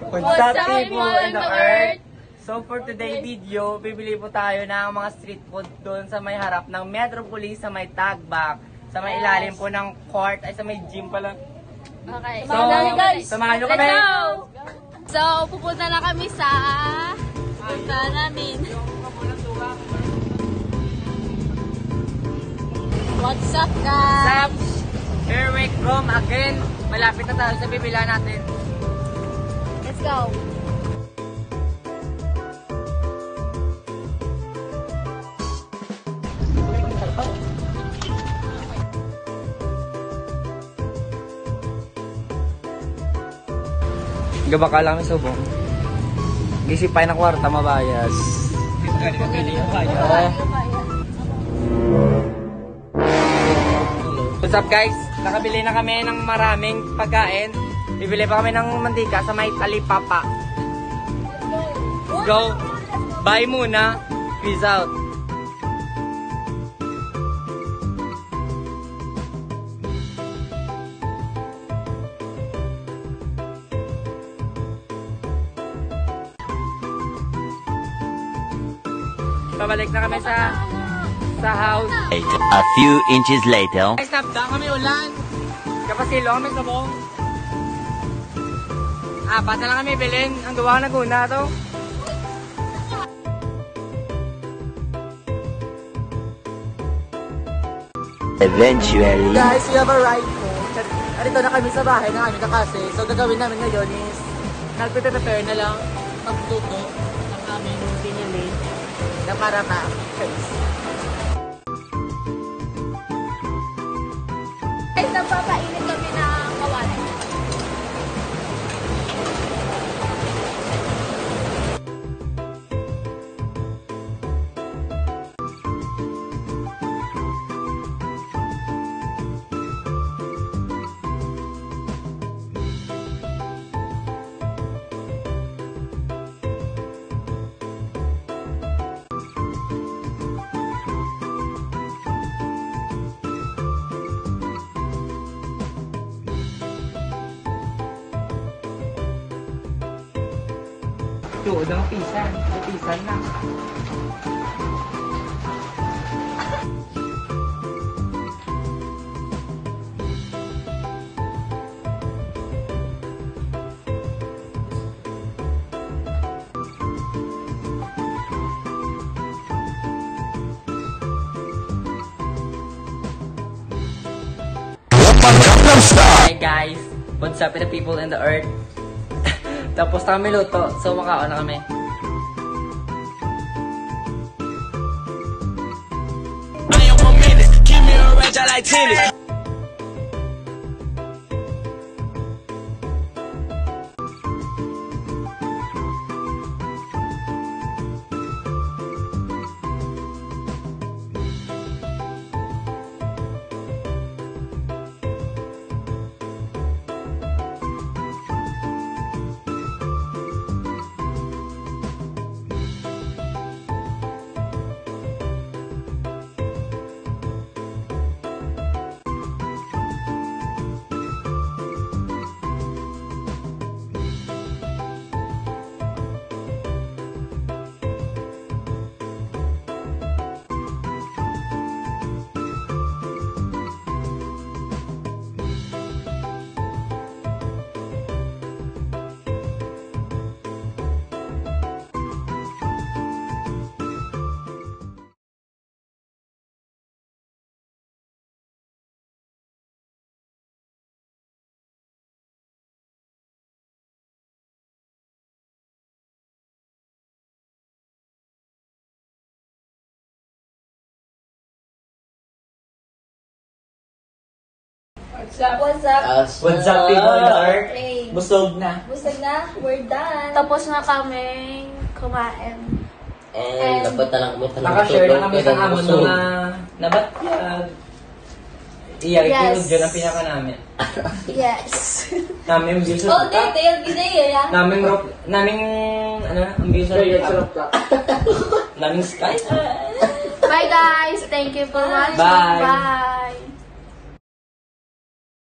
What's up, people in the earth? So for today video, bibili po tayo ng mga street food doon sa may harap ng Metropolis, sa may Tagbak, sa may ilalim po ng court, ay sa may gym pala. Okay. So, samahan nyo kami. Let's go! So, pupunta na kami sa punta namin. What's up, guys? Here we come again. Malapit na tayo sa bibila natin. Let's go! Gaba ka lang may subong. Gisipay na kwarta mabayas. What's up guys? Nakabili na kami ng maraming pagkain. Bibili pa kami ng mantika sa may Talipapa. Let's go! Bye muna. Peace out. Pabalik na kami sa house. A few inches later. Guys, napda kami ulan. Kapasilo kami sabong. Apat na lang kami bilhin. Ang gawa na guna to. Eventually. Guys, we have a ride po. Arito na kami sa bahay ng aming kakase. So gagawin namin ngayon is nagpe-prepare na lang magluto ng aming pinili na para ma-face. Guys, nagpapainit kami ng kawali. Tuod ang pisan. Pisan na. Hi guys! What's up with the people in the earth? Tapos na kami luto, so makaon na kami. What's up? What's up people in the earth? Hey. Busog na. Busog na. We're done. Tapos na kaming kumain. And dapat na lang kami Naka-share na kami sa amon mga nabatyag. Iyakinog dyan ang pinaka namin. Yes. Naming view sa Oh, detail. Gidaya ya. Naming ano, ang view sa naming sky. Bye guys. Thank you for watching. Bye. Bye.